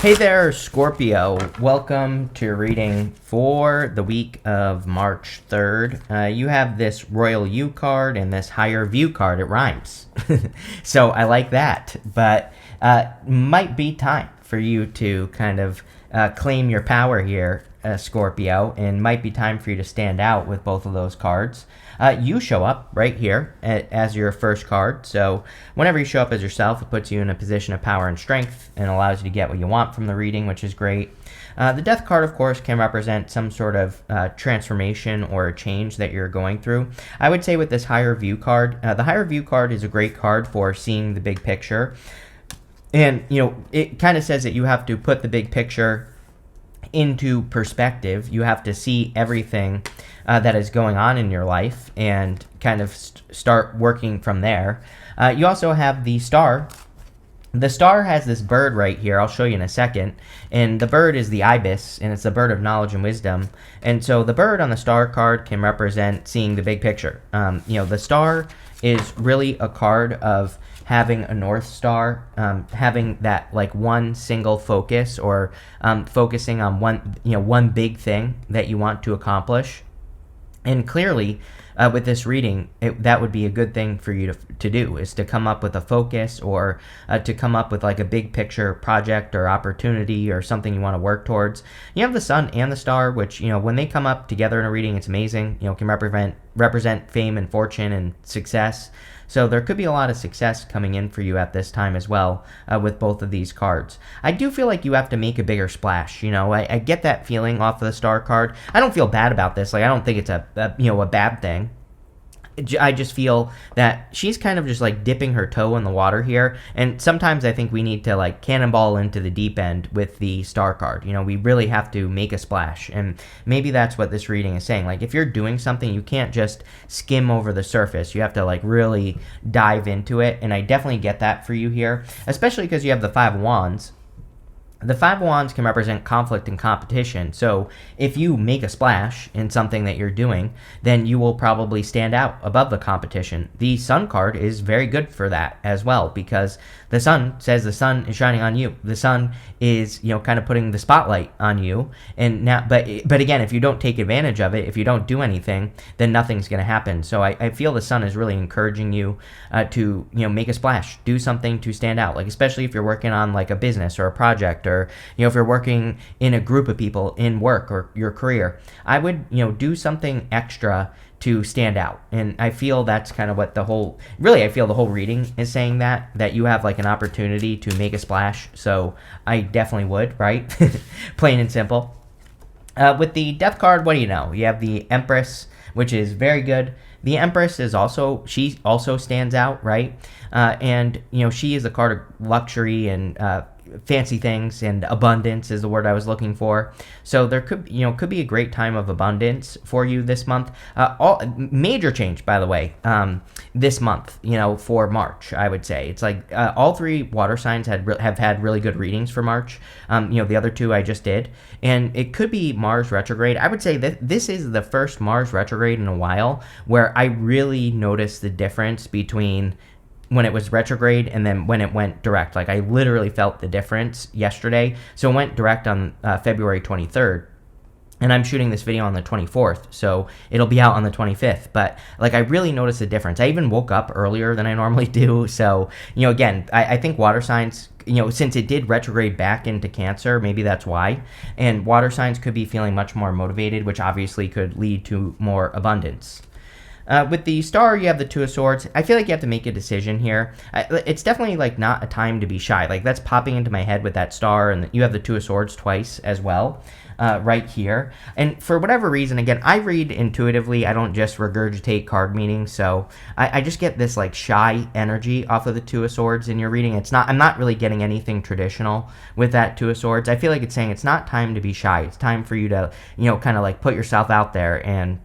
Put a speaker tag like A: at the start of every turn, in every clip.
A: Hey there, Scorpio. Welcome to your reading for the week of March 3rd. You have this Royal U card and this Higher View card. It rhymes. So I like that. But might be time for you to kind of claim your power here, Scorpio, and might be time for you to stand out with both of those cards. You show up right here as your first card, so whenever you show up as yourself, it puts you in a position of power and strength and allows you to get what you want from the reading, which is great. The Death card, of course, can represent some sort of transformation or a change that you're going through. I would say with this Higher View card, the Higher View card is a great card for seeing the big picture. And, it kind of says that you have to put the big picture into perspective. You have to see everything that is going on in your life and kind of start working from there. You also have the Star. The Star has this bird right here. I'll show you in a second. And the bird is the ibis, and it's the bird of knowledge and wisdom. And so the bird on the Star card can represent seeing the big picture. The Star is really a card of having a North Star, having that like one single focus, or focusing on one big thing that you want to accomplish. And clearly, with this reading, that would be a good thing for you to do, is to come up with a focus, or to come up with like a big picture project or opportunity or something you want to work towards. You have the Sun and the Star, which, when they come up together in a reading, it's amazing. Can represent fame and fortune and success. So there could be a lot of success coming in for you at this time as well, with both of these cards. I do feel like you have to make a bigger splash. I get that feeling off of the Star card. I don't feel bad about this. Like, I don't think it's a bad thing. I just feel that she's kind of just like dipping her toe in the water here, and sometimes I think we need to like cannonball into the deep end with the Star card. We really have to make a splash, and maybe that's what this reading is saying. Like, if you're doing something, you can't just skim over the surface. You have to like really dive into it, and I definitely get that for you here, especially because you have the Five of Wands. The Five of Wands can represent conflict and competition. So if you make a splash in something that you're doing, then you will probably stand out above the competition. The Sun card is very good for that as well, because the Sun says the sun is shining on you. The sun is, kind of putting the spotlight on you. And now, but again, if you don't take advantage of it, if you don't do anything, then nothing's going to happen. So I feel the Sun is really encouraging you to, make a splash, do something to stand out. Like, especially if you're working on like a business or a project, or if you're working in a group of people in work or your career, I would do something extra to stand out. And I feel that's kind of what I feel the whole reading is saying, that you have like an opportunity to make a splash. So I definitely would, right? Plain and simple. With the Death card, what do you know? You have the Empress, which is very good. The Empress she also stands out, right? And she is a card of luxury and fancy things, and abundance is the word I was looking for. So there could be a great time of abundance for you this month. All major change, by the way, this month, for March, I would say. It's like all three water signs have had really good readings for March. The other two I just did, and it could be Mars retrograde. I would say that this is the first Mars retrograde in a while where I really noticed the difference between when it was retrograde and then when it went direct. Like, I literally felt the difference yesterday. So it went direct on February 23rd. And I'm shooting this video on the 24th, so it'll be out on the 25th. But, like, I really noticed the difference. I even woke up earlier than I normally do. So, again, I think water signs, since it did retrograde back into Cancer, maybe that's why. And water signs could be feeling much more motivated, which obviously could lead to more abundance. With the Star, you have the Two of Swords. I feel like you have to make a decision here. It's definitely like not a time to be shy. Like, that's popping into my head with that Star, and you have the Two of Swords twice as well, right here. And for whatever reason, again, I read intuitively. I don't just regurgitate card meanings. So I just get this like shy energy off of the Two of Swords in your reading. I'm not really getting anything traditional with that Two of Swords. I feel like it's saying it's not time to be shy. It's time for you to, kind of like put yourself out there and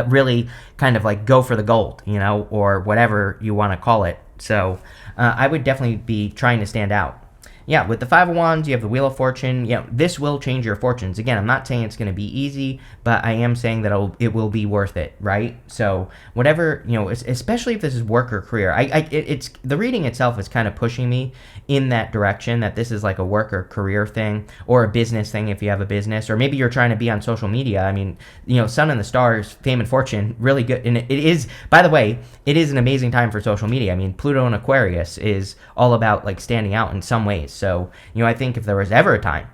A: really kind of like go for the gold, or whatever you want to call it. So I would definitely be trying to stand out. Yeah, with the Five of Wands, you have the Wheel of Fortune. This will change your fortunes. Again, I'm not saying it's going to be easy, but I am saying that it will be worth it, right? So whatever, especially if this is work or career, it's the reading itself is kind of pushing me in that direction, that this is like a work or career thing, or a business thing if you have a business, or maybe you're trying to be on social media. I mean, Sun in the Stars, fame and fortune, really good. And it is, by the way, it is an amazing time for social media. I mean, Pluto and Aquarius is all about like standing out in some ways. So, I think if there was ever a time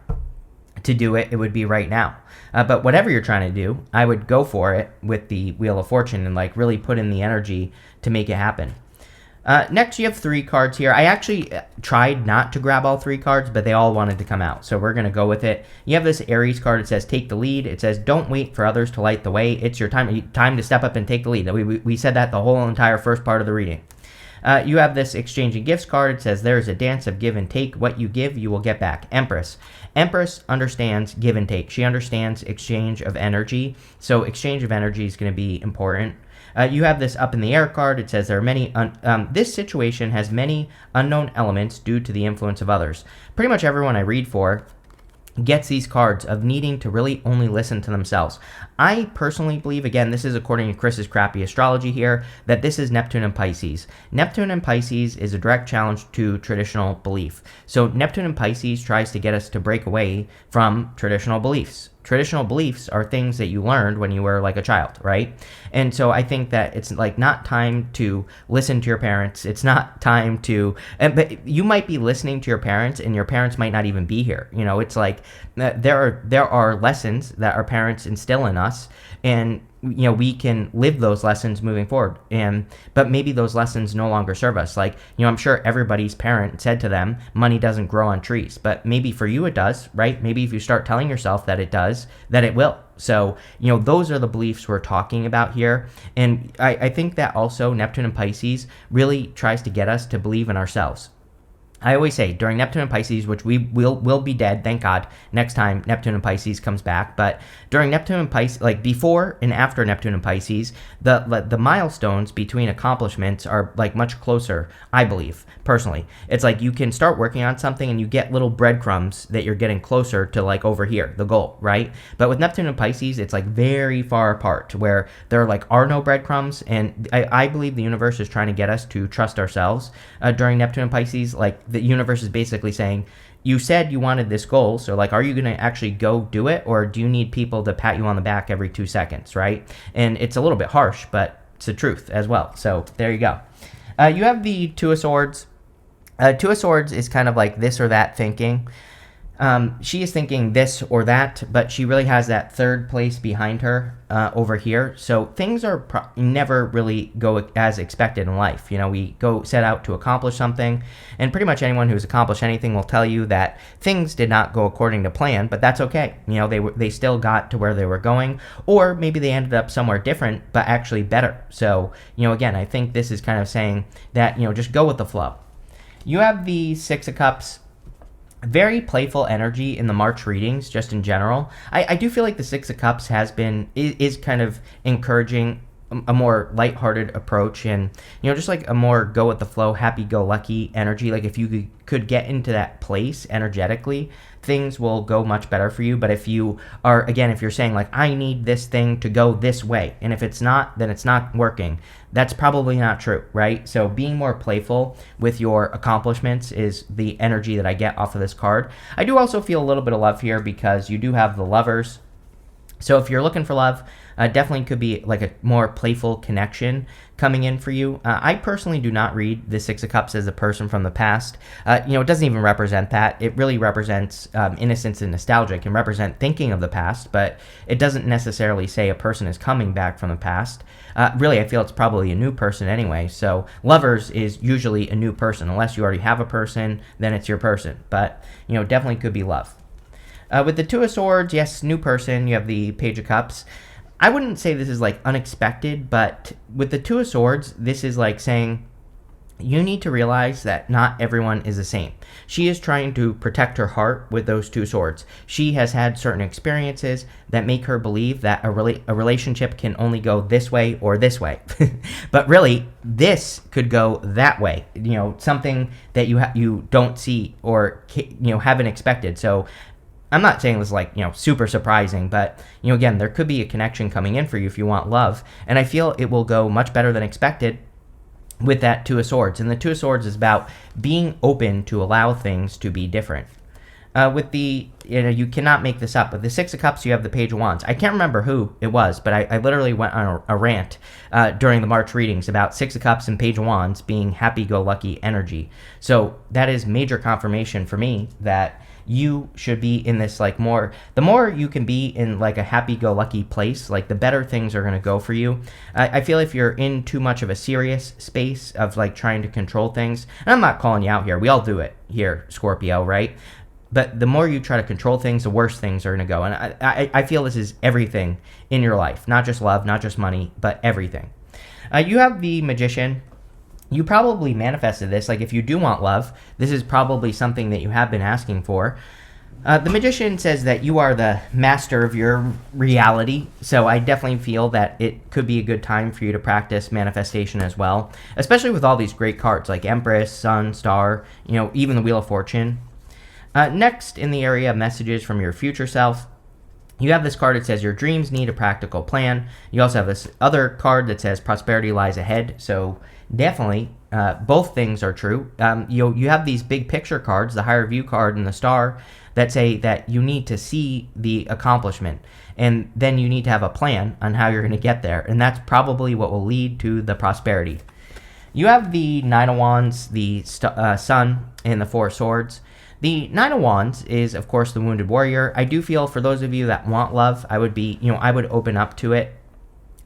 A: to do it, it would be right now. But whatever you're trying to do, I would go for it with the Wheel of Fortune and like really put in the energy to make it happen. Next, you have 3 cards here. I actually tried not to grab all 3 cards, but they all wanted to come out, so we're going to go with it. You have this Aries card. It says, take the lead. It says, don't wait for others to light the way. It's your time to step up and take the lead. We said that the whole entire first part of the reading. You have this exchanging gifts card. It says, there is a dance of give and take. What you give, you will get back. Empress. Empress understands give and take. She understands exchange of energy. So exchange of energy is going to be important. You have this up in the air card. It says there are many. This situation has many unknown elements due to the influence of others. Pretty much everyone I read for gets these cards of needing to really only listen to themselves. I personally believe, again, this is according to Chris's crappy astrology here, that this is Neptune and Pisces. Neptune and Pisces is a direct challenge to traditional belief. So Neptune and Pisces tries to get us to break away from traditional beliefs. Traditional beliefs are things that you learned when you were like a child, right? And so I think that it's like not time to listen to your parents. It's not time to, but you might be listening to your parents and your parents might not even be here. It's like there are lessons that our parents instill in us, and we can live those lessons moving forward. But maybe those lessons no longer serve us. Like, I'm sure everybody's parent said to them, money doesn't grow on trees, but maybe for you it does, right? Maybe if you start telling yourself that it does, that it will. So, those are the beliefs we're talking about here. And I think that also Neptune and Pisces really tries to get us to believe in ourselves. I always say during Neptune and Pisces, which we will be dead, thank God, next time Neptune and Pisces comes back. But during Neptune and Pisces, like before and after Neptune and Pisces, the milestones between accomplishments are like much closer, I believe, personally. It's like you can start working on something and you get little breadcrumbs that you're getting closer to like over here, the goal, right? But with Neptune and Pisces, it's like very far apart where there are no breadcrumbs. And I believe the universe is trying to get us to trust ourselves during Neptune and Pisces. Like, the universe is basically saying, you said you wanted this goal, so like, are you going to actually go do it, or do you need people to pat you on the back every 2 seconds, right? And it's a little bit harsh, but it's the truth as well. So there you go. You have the Two of Swords. Two of Swords is kind of like this or that thinking. She is thinking this or that, but she really has that third place behind her over here. So things are never really go as expected in life. We go set out to accomplish something, and pretty much anyone who's accomplished anything will tell you that things did not go according to plan, but that's okay. They still got to where they were going, or maybe they ended up somewhere different, but actually better. So, again, I think this is kind of saying that, just go with the flow. You have the Six of Cups. Very playful energy in the March readings, just in general. I do feel like the Six of Cups is kind of encouraging a more lighthearted approach, and just like a more go with the flow, happy-go-lucky energy. Like if you could get into that place energetically, things will go much better for you. But if you're saying like, I need this thing to go this way, and if it's not, then it's not working, that's probably not true, right? So being more playful with your accomplishments is the energy that I get off of this card. I do also feel a little bit of love here because you do have the Lovers. So if you're looking for love, definitely could be like a more playful connection coming in for you. I personally do not read the Six of Cups as a person from the past. It doesn't even represent that. It really represents innocence and nostalgia. It can represent thinking of the past, but it doesn't necessarily say a person is coming back from the past. Really, I feel it's probably a new person anyway. So Lovers is usually a new person. Unless you already have a person, then it's your person. But, definitely could be love. With the Two of Swords, yes, new person. You have the Page of Cups. I wouldn't say this is like unexpected, but with the Two of Swords, this is like saying you need to realize that not everyone is the same. She is trying to protect her heart with those two swords. She has had certain experiences that make her believe that a relationship can only go this way or this way. But really, this could go that way. Something that you don't see or haven't expected. So I'm not saying this is like, super surprising, but, again, there could be a connection coming in for you if you want love. And I feel it will go much better than expected with that Two of Swords. And the Two of Swords is about being open to allow things to be different. With the, you cannot make this up. With the Six of Cups, you have the Page of Wands. I can't remember who it was, but I literally went on a rant during the March readings about Six of Cups and Page of Wands being happy-go-lucky energy. So that is major confirmation for me that you should be in this the more you can be in like a happy-go-lucky place, like the better things are going to go for you. I feel if you're in too much of a serious space of like trying to control things, and I'm not calling you out here, we all do it here, Scorpio, right? But the more you try to control things, the worse things are going to go. And I feel this is everything in your life, not just love, not just money, but everything. You have the Magician. You probably manifested this. Like if you do want love, this is probably something that you have been asking for. The Magician says that you are the master of your reality. So I definitely feel that it could be a good time for you to practice manifestation as well, especially with all these great cards like Empress, Sun, Star, even the Wheel of Fortune. Next, in the area of messages from your future self, you have this card that says your dreams need a practical plan. You also have this other card that says prosperity lies ahead. So definitely, both things are true. You have these big picture cards, the higher view card and the star, that say that you need to see the accomplishment. And then you need to have a plan on how you're going to get there. And that's probably what will lead to the prosperity. You have the Nine of Wands, the Sun, and the Four of Swords. The Nine of Wands is, of course, the wounded warrior. I do feel for those of you that want love, I would open up to it.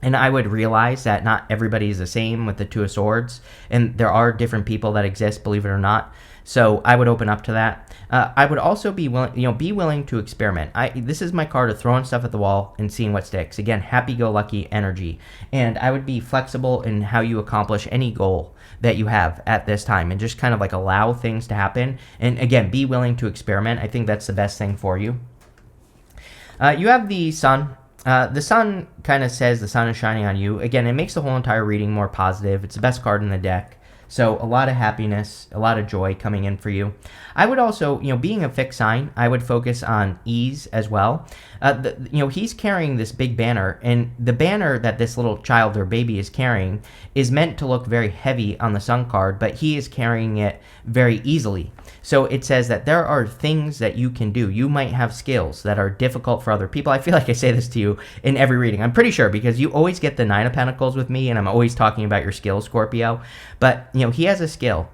A: And I would realize that not everybody is the same with the Two of Swords. And there are different people that exist, believe it or not. So I would open up to that. I would also be willing to experiment. This is my card of throwing stuff at the wall and seeing what sticks. Again, happy-go-lucky energy. And I would be flexible in how you accomplish any goal that you have at this time and just kind of like allow things to happen. And again, be willing to experiment. I think that's the best thing for you. You have the Sun. The Sun kind of says the sun is shining on you. Again, it makes the whole entire reading more positive. It's the best card in the deck. So a lot of happiness, a lot of joy coming in for you. I would also, being a fixed sign, I would focus on ease as well. He's carrying this big banner, and the banner that this little child or baby is carrying is meant to look very heavy on the Sun card, but he is carrying it very easily. So it says that there are things that you can do. You might have skills that are difficult for other people. I feel like I say this to you in every reading. I'm pretty sure because you always get the Nine of Pentacles with me, and I'm always talking about your skills, Scorpio. But, he has a skill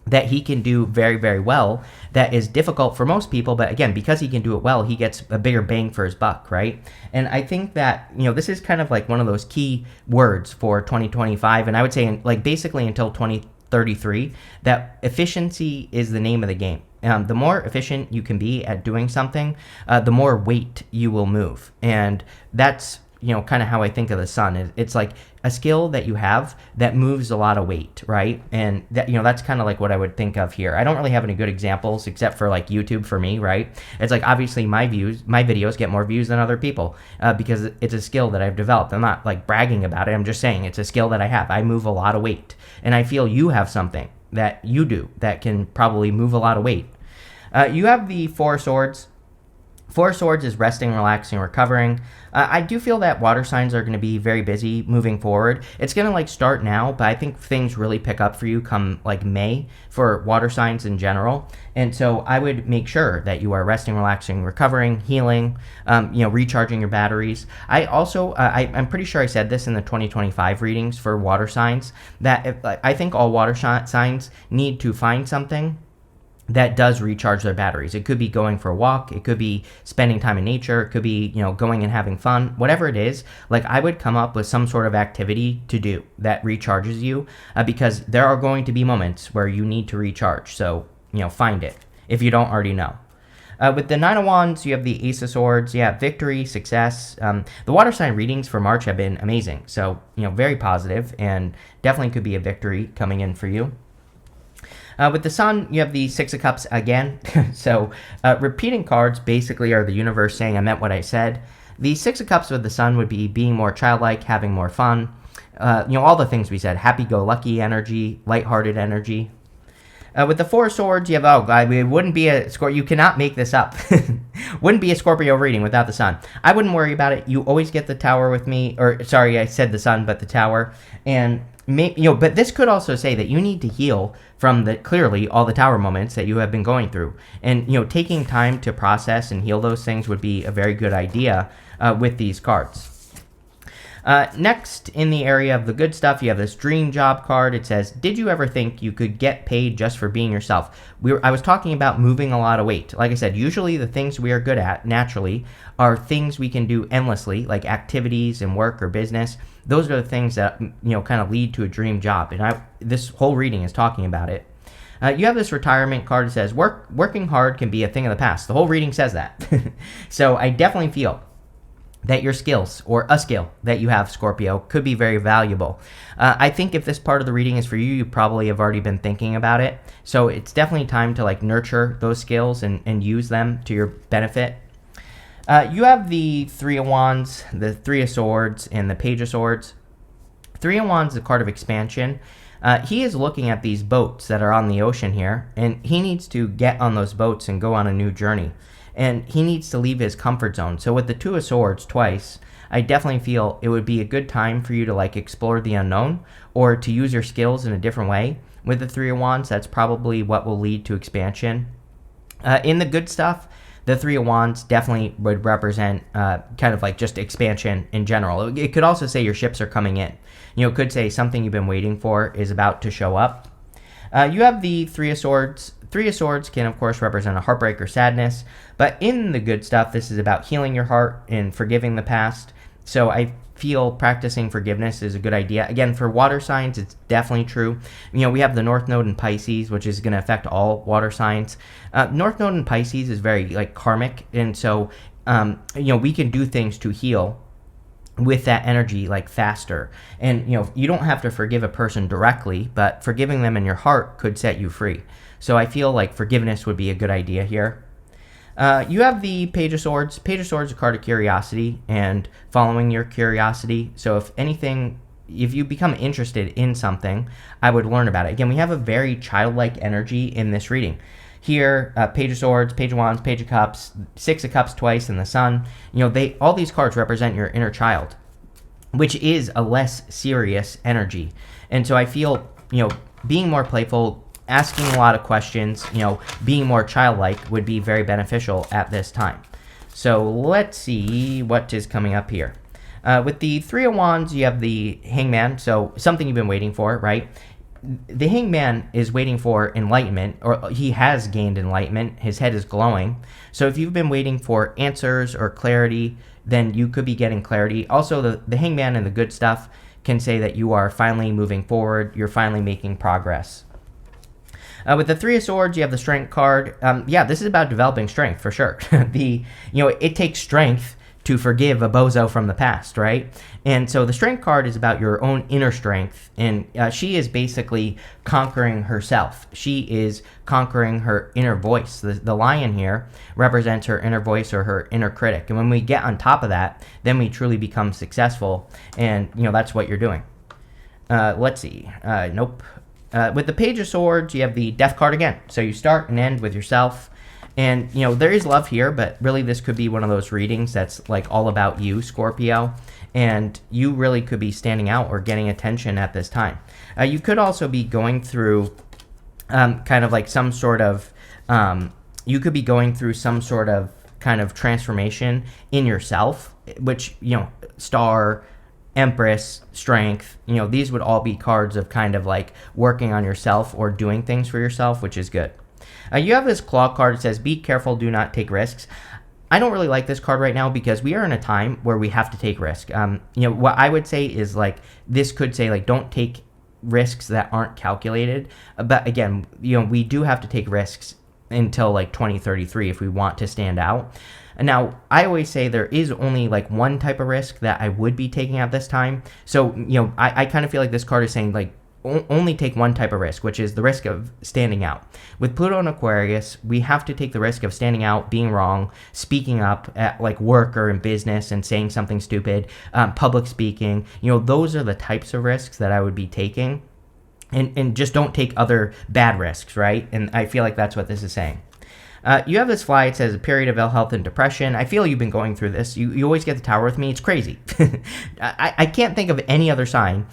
A: that he can do very, very well that is difficult for most people. But again, because he can do it well, he gets a bigger bang for his buck, right? And I think that, this is kind of like one of those key words for 2025. And I would say basically until 2033, that efficiency is the name of the game. The more efficient you can be at doing something, the more weight you will move. And that's, kind of how I think of the Sun. It's like a skill that you have that moves a lot of weight, right? And that, that's kind of like what I would think of here. I don't really have any good examples except for like YouTube for me, right? It's like obviously my videos get more views than other people because it's a skill that I've developed. I'm not like bragging about it. I'm just saying it's a skill that I have. I move a lot of weight, and I feel you have something that you do that can probably move a lot of weight. You have the Four of Swords. Four of Swords is resting, relaxing, recovering. I do feel that water signs are going to be very busy moving forward. It's going to start now, but I think things really pick up for you come May for water signs in general. And so I would make sure that you are resting, relaxing, recovering, healing, recharging your batteries. I also, I'm pretty sure I said this in the 2025 readings for water signs, that I think all water signs need to find something that does recharge their batteries. It could be going for a walk. It could be spending time in nature. It could be, going and having fun. Whatever it is, I would come up with some sort of activity to do that recharges you because there are going to be moments where you need to recharge. So, find it if you don't already know. With the Nine of Wands, you have the Ace of Swords. Yeah, victory, success. The water sign readings for March have been amazing. So, very positive and definitely could be a victory coming in for you. With the Sun, you have the Six of Cups again. So repeating cards basically are the universe saying I meant what I said. The Six of Cups with the Sun would be being more childlike, having more fun. All the things we said, happy-go-lucky energy, lighthearted energy. With the Four of Swords, you have, it wouldn't be a Scorpio. You cannot make this up. Wouldn't be a Scorpio reading without the Sun. I wouldn't worry about it. You always get the Tower with me. Or, sorry, I said the Sun, but the Tower. And, but this could also say that you need to heal from clearly all the Tower moments that you have been going through. And, taking time to process and heal those things would be a very good idea with these cards. Next, in the area of the good stuff, you have this dream job card. It says, did you ever think you could get paid just for being yourself? I was talking about moving a lot of weight. Like I said, usually the things we are good at naturally are things we can do endlessly, like activities and work or business. Those are the things that, kind of lead to a dream job. And this whole reading is talking about it. You have this retirement card that says, working hard can be a thing of the past. The whole reading says that. So I definitely feel that your skills or a skill that you have, Scorpio, could be very valuable. I think if this part of the reading is for you, you probably have already been thinking about it. So it's definitely time to nurture those skills and use them to your benefit. You have the Three of Wands, the Three of Swords, and the Page of Swords. Three of Wands is a card of expansion. He is looking at these boats that are on the ocean here, and he needs to get on those boats and go on a new journey. And he needs to leave his comfort zone. So with the Two of Swords twice, I definitely feel it would be a good time for you to explore the unknown or to use your skills in a different way. With the Three of Wands, that's probably what will lead to expansion. In the good stuff, the Three of Wands definitely would represent just expansion in general. It could also say your ships are coming in. It could say something you've been waiting for is about to show up. You have the Three of Swords. Three of Swords can, of course, represent a heartbreak or sadness. But in the good stuff, this is about healing your heart and forgiving the past. So I feel practicing forgiveness is a good idea. Again, for water signs, it's definitely true. We have the North Node in Pisces, which is going to affect all water signs. North Node in Pisces is very karmic. And so, we can do things to heal with that energy faster. And you don't have to forgive a person directly, but forgiving them in your heart could set you free. So I feel like forgiveness would be a good idea here. You have the Page of Swords. Page of Swords is a card of curiosity and following your curiosity. So if you become interested in something, I would learn about it. Again, we have a very childlike energy in this reading. Here, Page of Swords, Page of Wands, Page of Cups, Six of Cups twice, and the Sun. All these cards represent your inner child, which is a less serious energy. And so I feel, being more playful, asking a lot of questions, being more childlike would be very beneficial at this time. So let's see what is coming up here. With the Three of Wands, you have the Hangman, so something you've been waiting for, right? The Hangman is waiting for enlightenment, or he has gained enlightenment. His head is glowing. So if you've been waiting for answers or clarity, then you could be getting clarity. Also, the Hangman and the good stuff can say that you are finally moving forward. You're finally making progress. With the Three of Swords, you have the Strength card. This is about developing strength for sure. It takes strength to forgive a bozo from the past, right? And so the Strength card is about your own inner strength, and she is basically conquering herself. She is conquering her inner voice. The lion here represents her inner voice or her inner critic. And when we get on top of that, then we truly become successful, and that's what you're doing. Let's see. Nope. With the Page of Swords, you have the Death card again. So you start and end with yourself. And, there is love here, but really this could be one of those readings that's all about you, Scorpio. And you really could be standing out or getting attention at this time. You could also be going through some sort of, kind of transformation in yourself, which, Star, Empress, Strength, these would all be cards of kind of working on yourself or doing things for yourself, which is good. You have this Claw card that says, be careful, do not take risks. I don't really like this card right now because we are in a time where we have to take risk. What I would say is this could say don't take risks that aren't calculated. But again, we do have to take risks until 2033 if we want to stand out. Now, I always say there is only one type of risk that I would be taking at this time. So, I kind of feel like this card is saying only take one type of risk, which is the risk of standing out. With Pluto and Aquarius, we have to take the risk of standing out, being wrong, speaking up at like work or in business and saying something stupid, public speaking. Those are the types of risks that I would be taking. And just don't take other bad risks, right? And I feel like that's what this is saying. You have this fly. It says a period of ill health and depression. I feel you've been going through this. You always get the Tower with me. It's crazy. I can't think of any other sign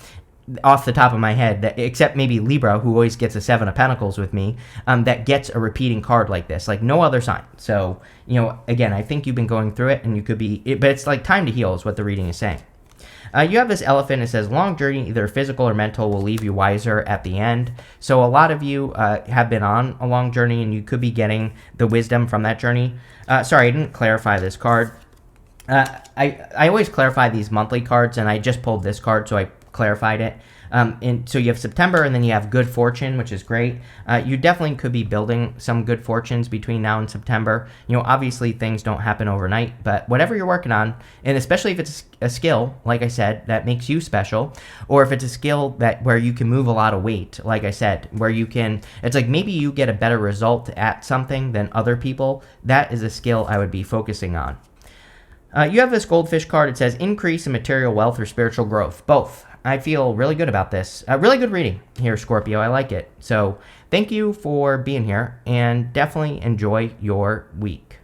A: off the top of my head that, except maybe Libra, who always gets a 7 of Pentacles with me, that gets a repeating card like this. Like no other sign. So, again, I think you've been going through it, and you could be, but it's like time to heal is what the reading is saying. You have this elephant. It says long journey, either physical or mental, will leave you wiser at the end. So a lot of you have been on a long journey, and you could be getting the wisdom from that journey. Sorry, I didn't clarify this card. I always clarify these monthly cards, and I just pulled this card, so I clarified it. And so you have September, and then you have good fortune, which is great. You definitely could be building some good fortunes between now and September. Obviously things don't happen overnight, but whatever you're working on, and especially if it's a skill, like I said, that makes you special, or if it's a skill where you can move a lot of weight, like I said, where it's like maybe you get a better result at something than other people. That is a skill I would be focusing on. You have this goldfish card. It says increase in material wealth or spiritual growth. Both. I feel really good about this. Really good reading here, Scorpio. I like it. So thank you for being here, and definitely enjoy your week.